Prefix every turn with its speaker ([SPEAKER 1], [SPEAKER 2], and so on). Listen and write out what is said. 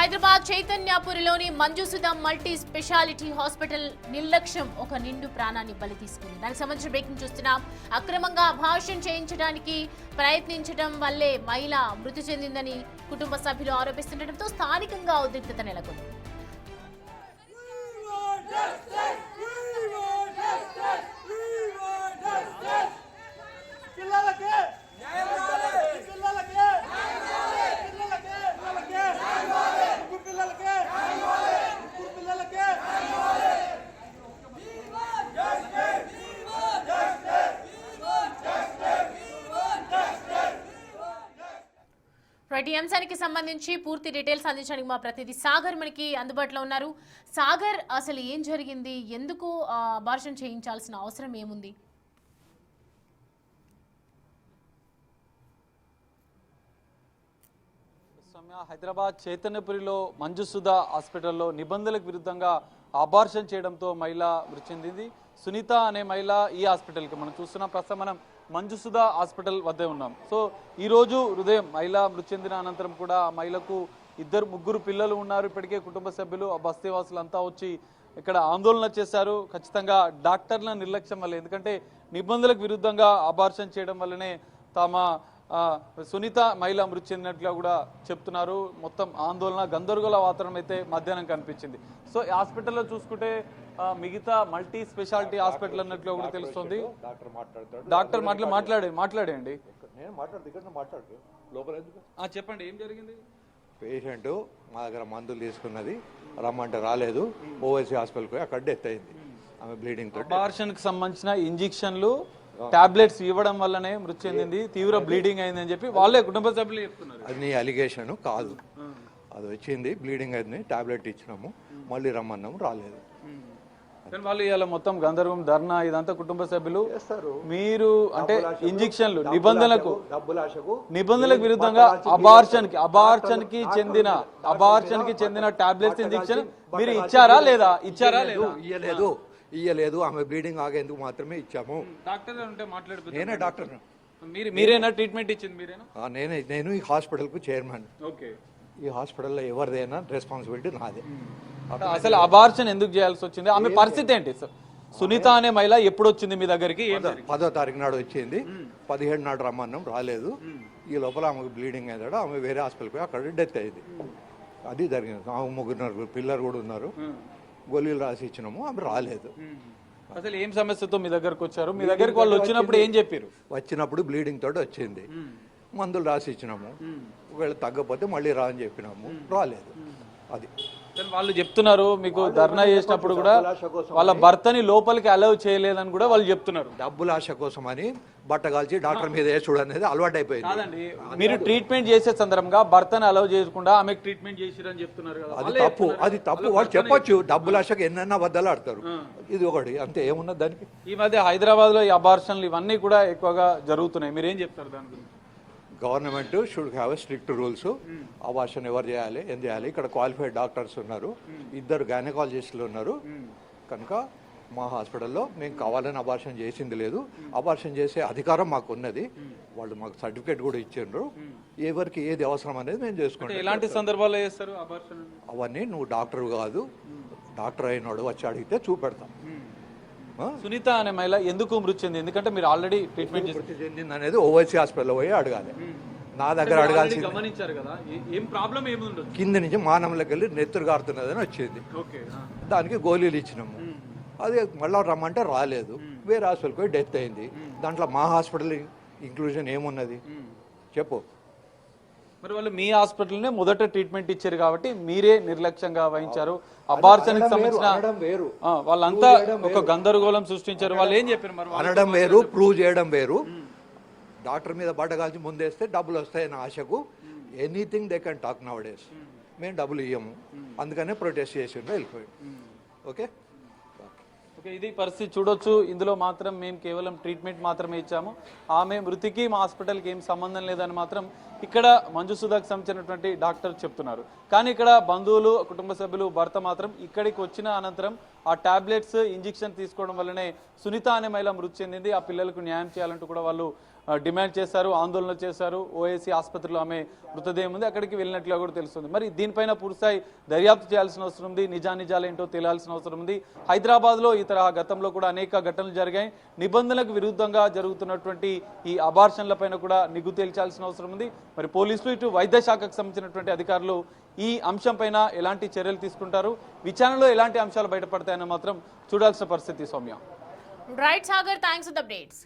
[SPEAKER 1] Hyderabad చైతన్యపురిలోని Manjusudha multi speciality hospital నిర్లక్ష్యం ఒక నిండు ప్రాణాన్ని బలి తీసుకుంది. దానికి సంబంధించిన బ్రేకింగ్ చూస్తున్నాం. అక్రమంగా అబార్షన్ చేయించడానికి ప్రయత్నించడం వల్లే మహిళ మృతి చెందిందని కుటుంబ సభ్యులు ఆరోపిస్తుండటంతో స్థానికంగా ఉద్రిక్తత నెలకొంది. ఈ అంశానికి సంబంధించి పూర్తి డీటెయిల్స్ అందించడానికి మా ప్రతినిధి సాగర్ మనకి అందుబాటులో ఉన్నారు. సాగర్, అసలు ఏం జరిగింది? ఎందుకు అబార్షన్ చేయించాల్సిన అవసరం ఏముంది?
[SPEAKER 2] హైదరాబాద్ చైతన్యపురిలో మంజుసుధ హాస్పిటల్లో నిబంధనలకు విరుద్ధంగా అబార్షన్ చేయడంతో మహిళ మృతి చెందింది. సునీత అనే మహిళ ఈ హాస్పిటల్కి మనం చూస్తున్నాం. ప్రస్తుతం మనం మంజుసుధ హాస్పిటల్ వద్దే ఉన్నాం. సో ఈరోజు ఉదయం మహిళ మృతి చెందిన అనంతరం కూడా ఆ మహిళకు ముగ్గురు పిల్లలు ఉన్నారు. ఇప్పటికే కుటుంబ సభ్యులు ఆ బస్తీవాసులంతా వచ్చి ఇక్కడ ఆందోళన చేశారు. ఖచ్చితంగా డాక్టర్ల నిర్లక్ష్యం వల్ల, ఎందుకంటే నిబంధనలకు విరుద్ధంగా అబార్షన్ చేయడం వల్లనే తమ సునీత మహిళ మృతి చెందినట్లుగా కూడా చెప్తున్నారు. మొత్తం ఆందోళన గందరగోళ వాతావరణం అయితే మధ్యాహ్నం కనిపించింది. సో ఈ హాస్పిటల్లో చూసుకుంటే మిగతా మల్టీ స్పెషాలిటీ హాస్పిటల్ అన్నట్లు కూడా తెలుస్తుంది. డాక్టర్ మాట్లాడండి. చెప్పండి, ఏం జరిగింది?
[SPEAKER 3] పేషెంట్ మా దగ్గర మందులు తీసుకున్నది, రమ్మంటే రాలేదు. ఓవైసీ హాస్పిటల్కి పోయి అక్కడ డెత్ అయింది. ఆమె బ్లీడింగ్ తో. అబార్షన్ కి సంబంధించిన
[SPEAKER 2] ఇంజెక్షన్లు టాబ్లెట్స్ ఇవ్వడం వల్లనే మృతి చెందింది, తీవ్ర బ్లీడింగ్ అయిందని చెప్పి వాళ్ళే కుటుంబ సభ్యులు చెప్తున్నారు.
[SPEAKER 3] అది నీ అలిగేషన్ కాదు, అది వచ్చింది, బ్లీడింగ్ అయింది, టాబ్లెట్ ఇచ్చినాము, మళ్ళీ రమ్మన్నాము, రాలేదు.
[SPEAKER 2] వాళ్ళు ఇలా మొత్తం గందరగోళం, ధర్నా ఇదంతా కుటుంబ సభ్యులు. మీరు అంటే ఇంజెక్షన్లు నిబంధనలకు విరుద్ధంగా అబార్షన్ కి చెందిన టాబ్లెట్స్ ఇంజెక్షన్ మీరు ఇచ్చారా లేదా?
[SPEAKER 3] ఇయ్యలేదు. ఆమె బ్లీడింగ్ ఆగేందుకు మాత్రమే ఇచ్చాము. నేనే డాక్టర్.
[SPEAKER 2] మీరేనా ట్రీట్మెంట్ ఇచ్చింది? మీరేనా?
[SPEAKER 3] నేను ఈ హాస్పిటల్ కు చైర్మన్. ఈ హాస్పిటల్లో ఎవరిదైనా రెస్పాన్సిబిలిటీ నాదే.
[SPEAKER 2] అసలు అబార్షన్ ఎందుకు చేయాల్సి వచ్చింది? ఆమె పరిస్థితి ఏంటి? సునీత అనే మహిళ ఎప్పుడు వచ్చింది మీ దగ్గరికి?
[SPEAKER 3] 10వ తారీఖు నాడు వచ్చింది. 17 నాడు రమ్మన్నాం, రాలేదు. ఈ లోపల ఆమెకు బ్లీడింగ్ అయ్యాడు. ఆమె వేరే హాస్పిటల్ పోయి అక్కడ డెత్ అయింది. అది జరిగింది. ఆమె ముగ్గురు పిల్లలు కూడా ఉన్నారు. గోళీలు రాసి ఇచ్చినాము, ఆమె రాలేదు.
[SPEAKER 2] అసలు ఏం సమస్యతో మీ దగ్గరకు వచ్చారు? మీ దగ్గరికి వాళ్ళు వచ్చినప్పుడు ఏం చెప్పారు?
[SPEAKER 3] వచ్చినప్పుడు బ్లీడింగ్ తోటి వచ్చింది, మందులు రాసి ఇచ్చినాము. ఒకవేళ తగ్గపోతే మళ్ళీ రా అని చెప్పినాము, రాలేదు. అది
[SPEAKER 2] వాళ్ళు చెప్తున్నారు. మీకు ధర్నా చేసినప్పుడు కూడా వాళ్ళ భర్తని లోపలికి అలౌ చేయలేదని కూడా వాళ్ళు చెప్తున్నారు.
[SPEAKER 3] డబ్బుల ఆశ కోసం అని బట్టగాల్చి డాక్టర్ మీద వేసుడు అనేది అలవాటు అయిపోయింది.
[SPEAKER 2] మీరు ట్రీట్మెంట్ చేసే సందర్భంగా భర్తని అలౌ చేయకుండా ఆమె ట్రీట్మెంట్ చేసిరని చెప్తున్నారు కదా.
[SPEAKER 3] అది తప్పు. వాళ్ళు చెప్పొచ్చు, డబ్బుల ఆశకు ఎన్నైనా అబద్ధాలు ఆడతారు. ఇది ఒకటి, అంతే, ఏమున్నది దానికి.
[SPEAKER 2] ఈ మధ్య హైదరాబాద్ లో ఈ అబార్షన్లు ఇవన్నీ కూడా ఎక్కువగా జరుగుతున్నాయి. మీరు ఏం చెప్తారు దాని గురించి?
[SPEAKER 3] Government should have strict rules. Abortion ఎవరు చేయాలి, ఏం చేయాలి. ఇక్కడ క్వాలిఫైడ్ డాక్టర్స్ ఉన్నారు, 2 గైనకాలజిస్టులు ఉన్నారు. కనుక మా హాస్పిటల్లో మేము కావాలని అబార్షన్ చేసింది లేదు. అబార్షన్ చేసే అధికారం మాకు ఉన్నది. వాళ్ళు మాకు సర్టిఫికేట్ కూడా ఇచ్చిండ్రు. ఎవరికి ఏది అవసరం అనేది మేము చేసుకుంటాం.
[SPEAKER 2] ఎలాంటి సందర్భాల్లో చేస్తారు అబార్షన్?
[SPEAKER 3] అవన్నీ నువ్వు డాక్టర్ కాదు, డాక్టర్ అయినాడు వచ్చి అడిగితే చూపెడతాం.
[SPEAKER 2] సునీత అనే మహిళ ఎందుకు మృతి చెంది? ఎందుకంటే మీరు ఆల్రెడీ ట్రీట్మెంట్
[SPEAKER 3] మృతి చెందింది అనేది ఓవైసీ హాస్పిటల్లో పోయి అడగాలి. నా దగ్గర అడగాల్సింది.
[SPEAKER 2] గమనించారు కదా, ఏం ప్రాబ్లం ఏముంది?
[SPEAKER 3] కింద నుంచి మానవులకి వెళ్ళి నెత్తురు గారుతున్నదని వచ్చింది. దానికి గోళీలు ఇచ్చినాము. అది మళ్ళీ రమ్మంటే రాలేదు. వేరే హాస్పిటల్కి పోయి డెత్ అయింది. దాంట్లో మా హాస్పిటల్ ఇంక్లూజన్ ఏమున్నది చెప్పు?
[SPEAKER 2] మరి వాళ్ళు మీ హాస్పిటల్నే మొదట ట్రీట్మెంట్ ఇచ్చారు కాబట్టి మీరే నిర్లక్ష్యంగా వహించారు. అబార్షన్ కి సంబంధించిన వాళ్ళంతా ఒక గందరగోళం సృష్టించారు. వాళ్ళు ఏం చెప్పారు? మరి
[SPEAKER 3] అనడం వేరు, ప్రూవ్ చేయడం వేరు. డాక్టర్ మీద బట్టగాల్చి ముందేస్తే డబ్బులు వస్తాయని ఆశకు anything they can talk nowadays. మేము డబ్బులు ఇవ్వము, అందుకనే ప్రొటెస్ట్ చేసిండ్రు, వెళ్ళిపోయాడు. ఓకే,
[SPEAKER 2] ఇది పరిస్థితి చూడొచ్చు. ఇందులో మాత్రం మేము కేవలం ట్రీట్మెంట్ మాత్రమే ఇచ్చాము. ఆమె మృతికి మా హాస్పిటల్కి ఏం సంబంధం లేదని మాత్రం ఇక్కడ మంజుసుధకు సంబంధించినటువంటి డాక్టర్ చెప్తున్నారు. కానీ ఇక్కడ బంధువులు, కుటుంబ సభ్యులు, భర్త మాత్రం ఇక్కడికి వచ్చిన అనంతరం ఆ టాబ్లెట్స్ ఇంజెక్షన్ తీసుకోవడం వల్లనే సునీత అనే మహిళ మృతి చెందింది. ఆ పిల్లలకు న్యాయం చేయాలంటూ కూడా వాళ్ళు డిమాండ్ చేశారు, ఆందోళన చేశారు. ఓఏసీ ఆసుపత్రిలో ఆమె మృతదేహం ఉంది, అక్కడికి వెళ్ళినట్లుగా కూడా తెలుస్తుంది. మరి దీనిపైన పూర్తిస్థాయి దర్యాప్తు చేయాల్సిన అవసరం ఉంది, నిజానిజాలేంటో తేలాల్సిన అవసరం ఉంది. హైదరాబాద్లో ఈ తరహా గతంలో కూడా అనేక ఘటనలు జరిగాయి. నిబంధనలకు విరుద్ధంగా జరుగుతున్నటువంటి ఈ అబార్షన్ల పైన కూడా నిగ్గు తేల్చాల్సిన అవసరం ఉంది. మరి పోలీసులు ఇటు వైద్య శాఖకు సంబంధించినటువంటి అధికారులు ఈ అంశం పైన ఎలాంటి చర్యలు తీసుకుంటారు, విచారణలో ఎలాంటి అంశాలు బయటపడతాయని మాత్రం చూడాల్సిన పరిస్థితి. Soumya.
[SPEAKER 1] Right Sagar, thanks for the updates.